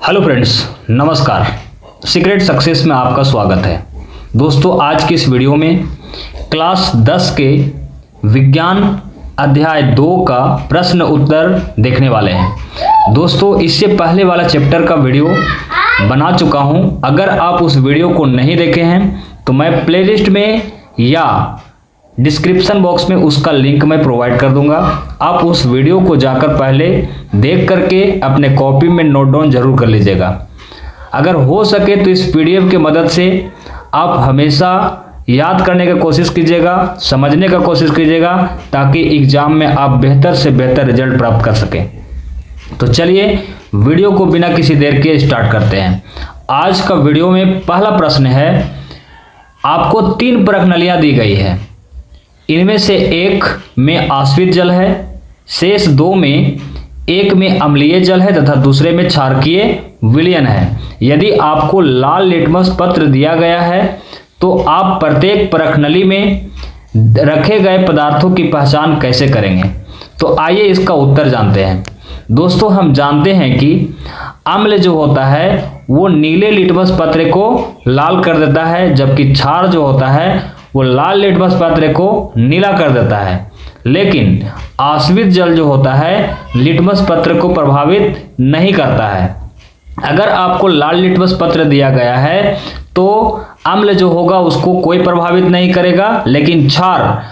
Hello friends, नमस्कार। Secret success में आपका स्वागत है। दोस्तों, आज की इस वीडियो में क्लास 10 के विज्ञान अध्याय 2 का प्रश्न उत्तर देखने वाले हैं। दोस्तों, इससे पहले वाला चैप्टर का वीडियो बना चुका हूं। अगर आप उस वीडियो को नहीं देखे हैं तो मैं प्लेलिस्ट में या डिस्क्रिप्शन बॉक्स में उसका लिंक मैं प्रोवाइड कर दूंगा। आप उस वीडियो को जाकर पहले देख करके अपने कॉपी में नोट डाउन जरूर कर लीजिएगा। अगर हो सके तो इस पीडीएफ की मदद से आप हमेशा याद करने की कोशिश कीजिएगा, समझने का कोशिश कीजिएगा, ताकि एग्जाम में आप बेहतर से बेहतर रिजल्ट प्राप्त कर सकें। तो चलिए वीडियो को बिना किसी देर के स्टार्ट करते हैं। आज का वीडियो में पहला प्रश्न है, आपको 3 प्रश्नावलियां दी गई है। इनमें से एक में आश्वित जल है, शेष 2 में एक में अम्लीय जल है तथा दूसरे में क्षारकीय विलयन है। यदि आपको लाल लिटमस पत्र दिया गया है तो आप प्रत्येक प्रश्नावली में रखे गए पदार्थों की पहचान कैसे करेंगे? तो आइए इसका उत्तर जानते हैं। दोस्तों, हम जानते हैं कि अम्ल जो होता है वो नीले लिटमस पत्र को लाल कर देता है, जबकि क्षार जो होता है वो लाल लिटमस पत्र को नीला कर देता है। लेकिन आश्वित जल जो होता है लिटमस पत्र को प्रभावित नहीं करता है। अगर आपको लाल लिटमस पत्र दिया गया है तो अम्ल जो होगा उसको कोई प्रभावित नहीं करेगा, लेकिन क्षार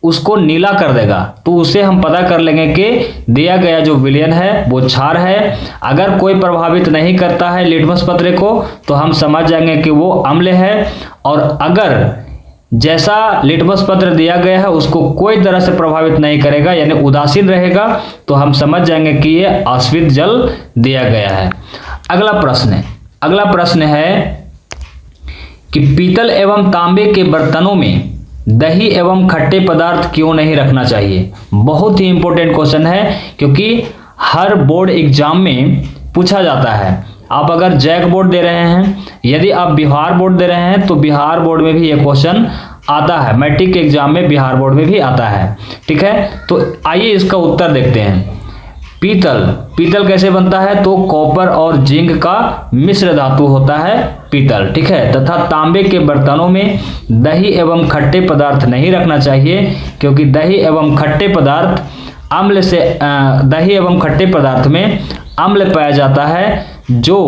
उसको नीला कर देगा। तो उसे हम पता कर लेंगे कि दिया गया जो विलयन है वो क्षार है। अगर कोई प्रभावित नहीं करता है लिटमस पत्र को तो हम समझ जाएंगे कि वो अम्ल है, और अगर जैसा लिटमस पत्र दिया गया है उसको कोई तरह से प्रभावित नहीं करेगा, यानी उदासीन रहेगा, तो हम समझ जाएंगे कि ये आश्वित जल दिया गया है। अगला प्रश्न है कि पीतल एवं तांबे के बर्तनों में दही एवं खट्टे पदार्थ क्यों नहीं रखना चाहिए? बहुत ही इंपॉर्टेंट क्वेश्चन है, क्योंकि हर बोर्ड एग्जाम में पूछा जाता है। आप अगर जैक बोर्ड दे रहे हैं, यदि आप बिहार बोर्ड दे रहे हैं तो बिहार बोर्ड में भी ये क्वेश्चन आता है। मैट्रिक के एग्जाम में बिहार बोर्ड में भी आता है। ठीक है, तो आइए इसका उत्तर देखते हैं। पीतल कैसे बनता है? तो कॉपर और जिंक का मिश्र धातु होता है पीतल। ठीक है, तथा तांबे के बर्तनों में दही एवं खट्टे पदार्थ नहीं रखना चाहिए, क्योंकि दही एवं खट्टे पदार्थ में अम्ल पाया जाता है, जो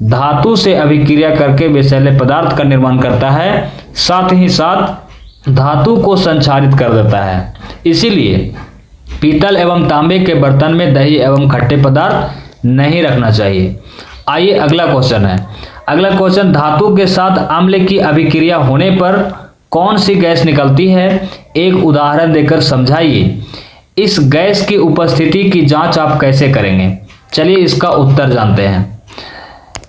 धातु से अभिक्रिया करके विषैले पदार्थ का निर्माण करता है, साथ ही साथ धातु को संक्षारित कर देता है। इसीलिए पीतल एवं तांबे के बर्तन में दही एवं खट्टे पदार्थ नहीं रखना चाहिए। आइए अगला क्वेश्चन, धातु के साथ अम्ल की अभिक्रिया होने पर कौन सी गैस निकलती है? एक उदाहरण देकर समझाइए। इस गैस की उपस्थिति की जांच आप कैसे करेंगे? चलिए इसका उत्तर जानते हैं।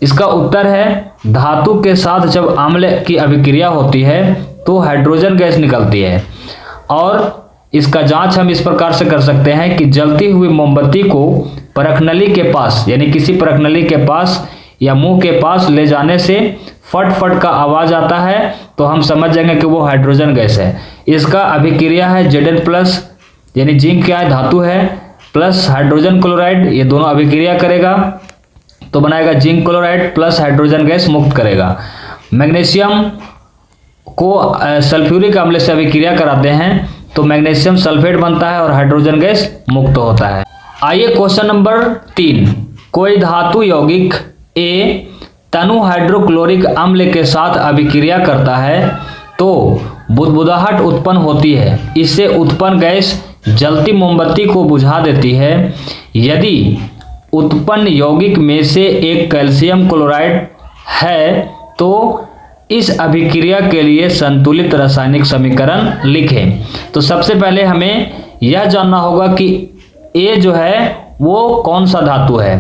इसका उत्तर है, धातु के साथ जब अम्ल की अभिक्रिया होती है तो हाइड्रोजन गैस निकलती है, और इसका जांच हम इस प्रकार से कर सकते हैं कि जलती हुई मोमबत्ती को प्रश्नावली के पास, यानी किसी प्रश्नावली के पास या मुंह के पास ले जाने से फट फट का आवाज आता है, तो हम समझ जाएंगे कि वो हाइड्रोजन गैस है। इसका अभिक्रिया है Zn+, यानी जिंक क्या है? धातु है, प्लस हाइड्रोजन क्लोराइड, ये दोनों अभिक्रिया करेगा तो बनाएगा zinc chloride plus hydrogen gas मुक्त करेगा। मैग्नीशियम को सल्फ्यूरिक अम्ल से अभिक्रिया कराते हैं तो मैग्नीशियम सल्फेट बनता है और हाइड्रोजन गैस मुक्त होता है। आइए क्वेश्चन नंबर 3, कोई धातु यौगिक ए तनु हाइड्रोक्लोरिक अम्ल के साथ अभिक्रिया करता है तो बुदबुदाहट उत्पन्न होती है। इससे उत्पन्न गैस जलती मोमबत्ती को बुझा देती है। यदि उत्पन्न यौगिक में से एक कैल्शियम क्लोराइड है तो इस अभिक्रिया के लिए संतुलित रासायनिक समीकरण लिखें। तो सबसे पहले हमें यह जानना होगा कि ए जो है वो कौन सा धातु है।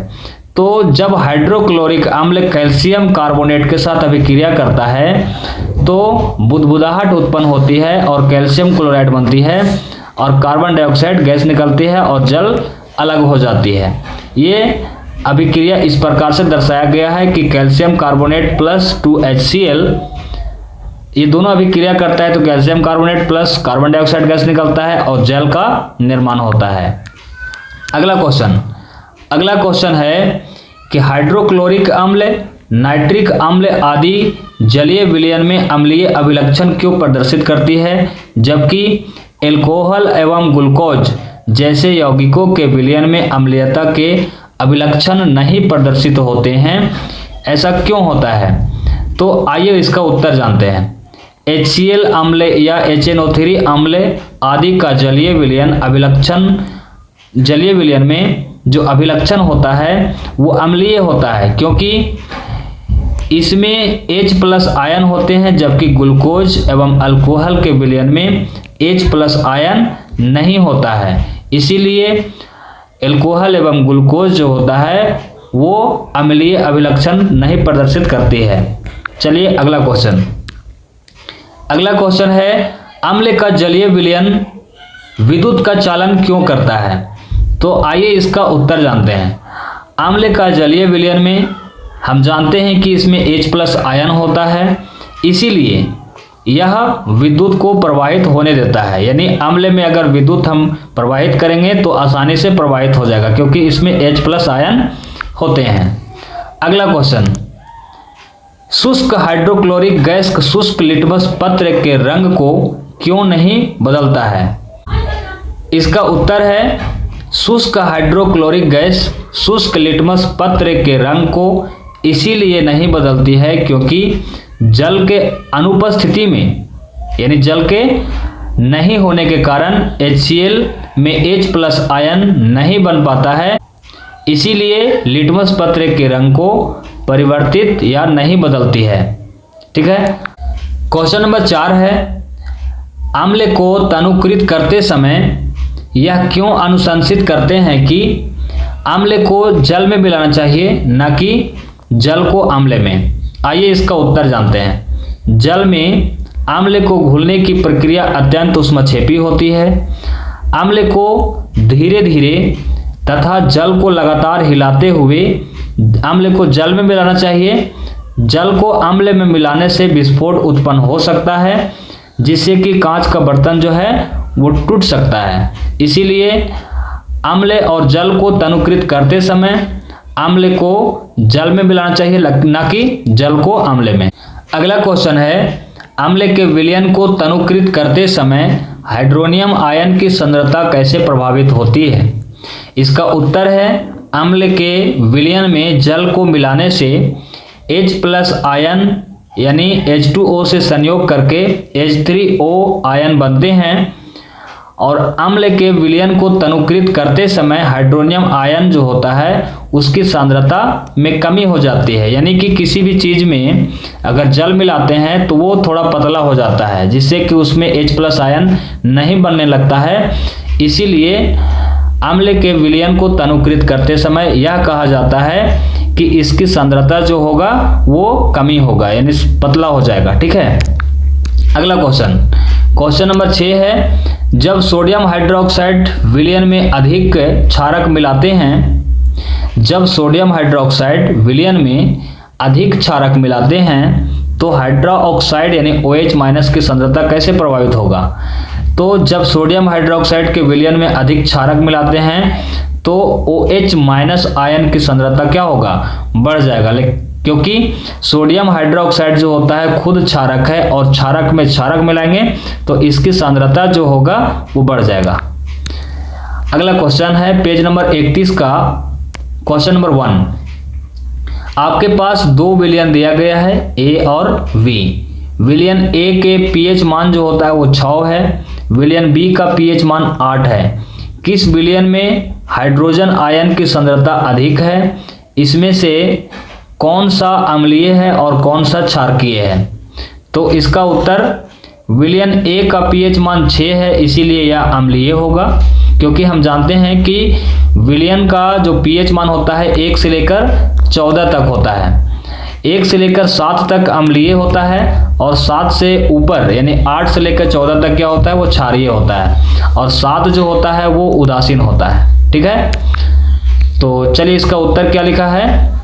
तो जब हाइड्रोक्लोरिक अम्ल कैल्शियम कार्बोनेट के साथ अभिक्रिया करता है तो बुदबुदाहट उत्पन्न होती है और कैल्शियम क्लोराइड बनती है और कार्बन डाइऑक्साइड गैस निकलती है और जल अलग हो जाती है। ये अभिक्रिया इस प्रकार से दर्शाया गया है कि कैल्शियम कार्बोनेट प्लस 2HCl, ये दोनों अभिक्रिया करता है तो calcium carbonate plus carbon dioxide gas निकलता है और जल का निर्माण होता है। अगला क्वेश्चन है कि हाइड्रोक्लोरिक अम्ल, नाइट्रिक अम्ल आदि जलीय विलयन में अम्लीय अभिलक्षण क्यों प्रदर्शित करती है, जबकि एल्कोहल एवं ग्लूकोज जैसे यौगिकों के विलयन में अम्लीयता के अभिलक्षण नहीं प्रदर्शित होते हैं, ऐसा क्यों होता है? तो आइए इसका उत्तर जानते हैं। HCl अम्ल या HNO3 अम्ल आदि का जलीय विलयन में जो अभिलक्षण होता है वो अम्लीय होता है, क्योंकि इसमें H+ आयन होते हैं, जबकि ग्लूकोज एवं अल्कोहल के विलयन में H+ आयन नहीं होता है। इसीलिए एल्कोहल एवं ग्लूकोज जो होता है वो अम्लीय अभिलक्षण नहीं प्रदर्शित करती है। चलिए अगला क्वेश्चन है, अम्ल का जलीय विलयन विद्युत का चालन क्यों करता है? तो आइए इसका उत्तर जानते हैं। अम्ल का जलीय विलयन में हम जानते हैं कि इसमें H+ आयन होता है, इसीलिए यह विद्युत को प्रवाहित होने देता है। यानी अम्ल में अगर विद्युत हम प्रवाहित करेंगे तो आसानी से प्रवाहित हो जाएगा, क्योंकि इसमें H+ आयन होते हैं। अगला क्वेश्चन, शुष्क हाइड्रोक्लोरिक गैस शुष्क लिटमस पत्र के रंग को क्यों नहीं बदलता है? इसका उत्तर है, शुष्क हाइड्रोक्लोरिक गैस शुष्क लिटमस पत्र के रंग को इसीलिए नहीं बदलती है क्योंकि जल के अनुपस्थिति में, यानी जल के नहीं होने के कारण HCl में H+ आयन नहीं बन पाता है, इसीलिए लिटमस पत्र के रंग को परिवर्तित या नहीं बदलती है। ठीक है। क्वेश्चन नंबर 4 है, अम्ल को तनुकृत करते समय यह क्यों अनुशंसित करते हैं कि अम्ल को जल में मिलाना चाहिए, न कि जल को अम्ल में? आइए इसका उत्तर जानते हैं। जल में अम्ल को घुलने की प्रक्रिया अत्यंत ऊष्मक्षेपी होती है। अम्ल को धीरे धीरे तथा जल को लगातार हिलाते हुए अम्ल को जल में मिलाना चाहिए। जल को अम्ल में मिलाने से विस्फोट उत्पन्न हो सकता है, जिससे कि कांच का बर्तन जो है वो टूट सकता है। इसीलिए अम्ल और जल को तनुकृत करते समय अम्ल को जल में मिलाना चाहिए, न कि जल को अम्ल में। अगला क्वेश्चन है, अम्ल के विलयन को तनुकृत करते समय हाइड्रोनियम आयन की सांद्रता कैसे प्रभावित होती है? इसका उत्तर है, अम्ल के विलयन में जल को मिलाने से H+ आयन यानी H2O से संयोग करके H3O आयन बनते हैं, और अम्ल के विलयन को तनुकृत करते समय हाइड्रोनियम आयन जो होता है उसकी सांद्रता में कमी हो जाती है। यानी कि किसी भी चीज़ में अगर जल मिलाते हैं तो वो थोड़ा पतला हो जाता है, जिससे कि उसमें H+ आयन नहीं बनने लगता है। इसीलिए अम्ल के विलयन को तनुकृत करते समय यह कहा जाता है कि इसकी सांद्रता जो होगा वो कमी होगा, यानी पतला हो जाएगा। ठीक है। अगला क्वेश्चन नंबर 6 है, जब सोडियम हाइड्रोक्साइड विलयन में अधिक क्षारक मिलाते हैं, तो हाइड्रोक्साइड यानी OH- की सांद्रता कैसे प्रभावित होगा? तो जब सोडियम हाइड्रोक्साइड के विलयन में अधिक क्षारक मिलाते हैं तो OH- आयन की सांद्रता क्या होगा? बढ़ जाएगा, क्योंकि सोडियम हाइड्रोक्साइड जो होता है खुद क्षारक है, और क्षारक में क्षारक मिलाएंगे तो इसकी सांद्रता जो होगा वो बढ़ जाएगा। अगला क्वेश्चन है पेज नंबर 31 का क्वेश्चन नंबर 1। आपके पास 2 विलयन दिया गया है, A और V। विलयन A के pH मान जो होता है वो 6 है, विलयन B का pH मान 8 है। किस विलयन में हाइड्रोजन आयन की सांद्रता अधिक है? इसमें से कौन सा अम्लीय है और कौन सा क्षारकीय है? तो इसका उत्तर, विलयन A का pH मान 6 है, इसीलिए यह अम्लीय होगा, क्योंकि हम जानते हैं कि विलयन का जो pH मान होता है 1 से लेकर 14 तक होता है। 1 से लेकर 7 तक अम्लीय होता है, और 7 से ऊपर यानी 8 से लेकर 14 तक क्या होता है? वो क्षारीय होता है, और 7 जो होता है वो उदासीन होता है। ठीक है। तो चलिए इसका उत्तर क्या लिखा है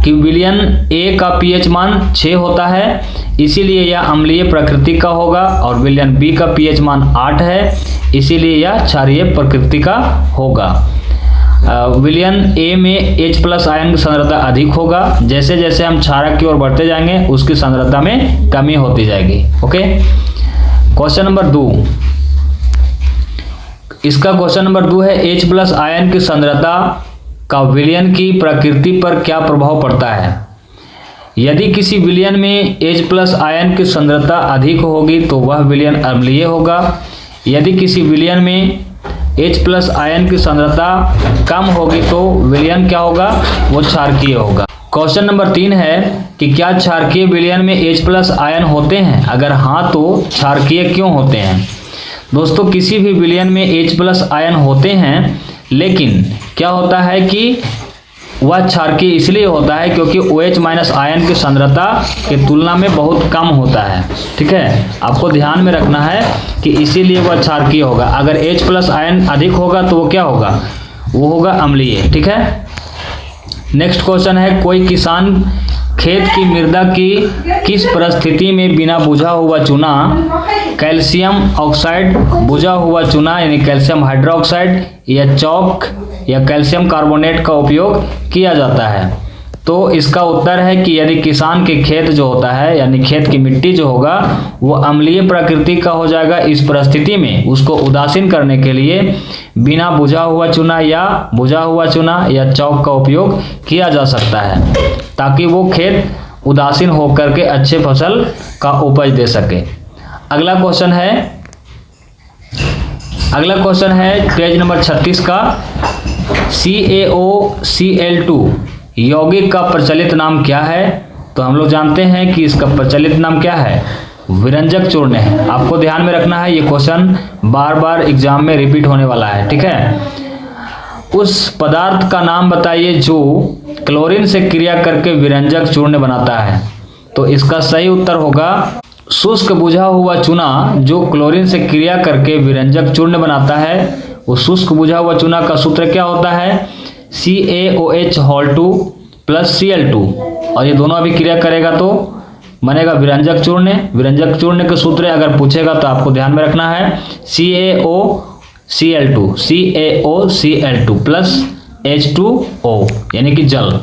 कि विलयन A का pH मान 6 होता है, इसीलिए यह अम्लीय प्रकृति का होगा, और विलयन B का pH मान 8 है, इसीलिए यह क्षारीय प्रकृति का होगा। विलयन ए में H+ आयन की सांद्रता अधिक होगा। जैसे जैसे हम क्षारक की ओर बढ़ते जाएंगे उसकी सांद्रता में कमी होती जाएगी। ओके, क्वेश्चन नंबर 2, इसका क्वेश्चन नंबर 2 है H+ आयन की सांद्रता का विलयन की प्रकृति पर क्या प्रभाव पड़ता है। यदि किसी विलयन में H+ आयन की सांद्रता अधिक होगी तो वह विलयन अम्लीय होगा। यदि किसी विलयन में H+ आयन की सांद्रता कम होगी तो विलयन क्या होगा, वो क्षारकीय होगा। क्वेश्चन नंबर 3 है कि क्या क्षारकीय विलयन में H+ आयन होते हैं, अगर हाँ तो क्षारकीय क्यों होते हैं। दोस्तों, किसी भी विलयन में H+ आयन होते हैं, लेकिन क्या होता है कि वह क्षारकीय इसलिए होता है क्योंकि OH- आयन की सांद्रता की तुलना में बहुत कम होता है। ठीक है, आपको ध्यान में रखना है कि इसीलिए वह क्षारकीय होगा। अगर H+ आयन अधिक होगा तो वो क्या होगा, वो होगा अम्लीय। ठीक है, नेक्स्ट क्वेश्चन है, कोई किसान खेत की मृदा की किस परिस्थिति में बिना बुझा हुआ चूना, कैल्शियम ऑक्साइड, बुझा हुआ चूना यानी कैल्शियम हाइड्रोक्साइड या चौक या कैल्शियम कार्बोनेट का उपयोग किया जाता है। तो इसका उत्तर है कि यदि किसान के खेत जो होता है यानी खेत की मिट्टी जो होगा वो अम्लीय प्रकृति का हो जाएगा। इस परिस्थिति में उसको उदासीन करने के लिए बिना बुझा हुआ चूना या चौक का उपयोग किया जा सकता है, ताकि वो खेत उदासीन होकर के अच्छे फसल का उपज दे सके। अगला क्वेश्चन है पेज नंबर 36 का, CaOCl2 यौगिक का प्रचलित नाम क्या है। तो हम लोग जानते हैं कि इसका प्रचलित नाम क्या है, विरंजक चूर्ण है। आपको ध्यान में रखना है, ये क्वेश्चन बार बार एग्जाम में रिपीट होने वाला है। ठीक है, उस पदार्थ का नाम बताइए जो क्लोरीन से क्रिया करके विरंजक चूर्ण बनाता है। तो इसका सही उत्तर होगा शुष्क बुझा हुआ चूना जो क्लोरीन से क्रिया करके विरंजक चूर्ण बनाता है। वो शुष्क बुझा हुआ चूना का सूत्र क्या होता है, CaOH2 + Cl2, और ये दोनों अभी क्रिया करेगा तो बनेगा विरंजक चूर्ण। विरंजक चूर्ण के सूत्र अगर पूछेगा तो आपको ध्यान में रखना है CaOCl2 + H2O यानी कि जल।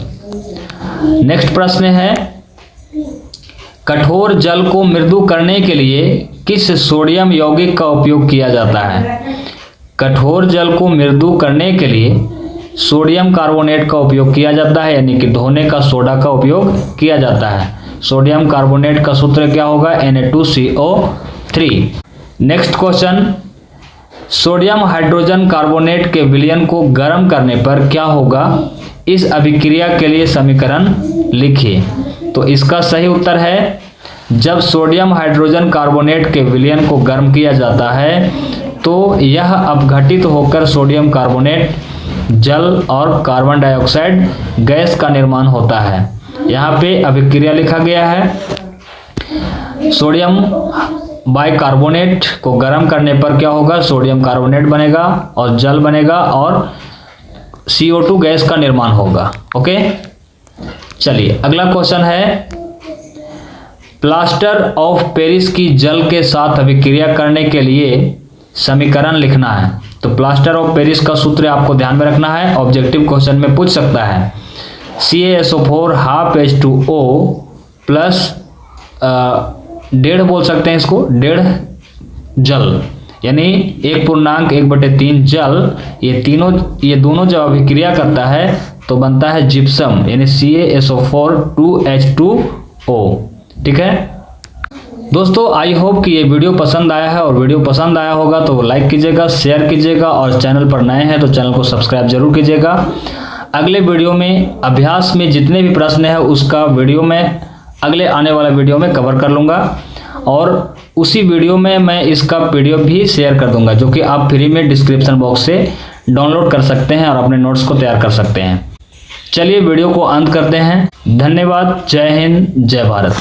नेक्स्ट प्रश्न है, कठोर जल को मृदु करने के लिए किस सोडियम यौगिक का उपयोग किया जाता है। कठोर जल को मृदु करने के लिए सोडियम कार्बोनेट का उपयोग किया जाता है, यानी कि धोने का सोडा का उपयोग किया जाता है। सोडियम कार्बोनेट का सूत्र क्या होगा, Na2CO3। Next question, sodium hydrogen carbonate के विलयन को गर्म करने पर क्या होगा, इस अभिक्रिया के लिए समीकरण लिखिए। तो इसका सही उत्तर है, जब सोडियम हाइड्रोजन कार्बोनेट के विलयन को गर्म किया जाता है तो यह अपघटित होकर सोडियम कार्बोनेट, जल और कार्बन डाइऑक्साइड गैस का निर्माण होता है। यहाँ पे अभिक्रिया लिखा गया है, सोडियम बाइकार्बोनेट को गर्म करने पर क्या होगा, सोडियम कार्बोनेट बनेगा और जल बनेगा और CO2 गैस का निर्माण होगा। ओके, चलिए अगला क्वेश्चन है, प्लास्टर ऑफ पेरिस की जल के साथ अभिक्रिया करने के लिए समीकरण लिखना है। तो प्लास्टर ऑफ पेरिस का सूत्र आपको ध्यान में रखना है, ऑब्जेक्टिव क्वेश्चन में पूछ सकता है। CaSO4 ½ H2O + 1.5 बोल सकते हैं इसको, 1.5 जल यानी 1.1/3 जल। ये दोनों जब अभिक्रिया करता है तो बनता है जिप्सम यानी CaSO4 2H2O। ठीक है दोस्तों, आई होप कि ये वीडियो पसंद आया है, और वीडियो पसंद आया होगा तो लाइक कीजिएगा, शेयर कीजिएगा, और चैनल पर नए हैं तो चैनल को सब्सक्राइब जरूर कीजिएगा। अगले वीडियो में अभ्यास में जितने भी प्रश्न है उसका वीडियो में अगले आने वाला वीडियो में कवर कर लूँगा, और उसी वीडियो में मैं इसका PDF भी शेयर कर दूंगा, जो कि आप फ्री में डिस्क्रिप्शन बॉक्स से डाउनलोड कर सकते हैं और अपने नोट्स को तैयार कर सकते हैं। चलिए वीडियो को अंत करते हैं। धन्यवाद। जय हिंद, जय भारत।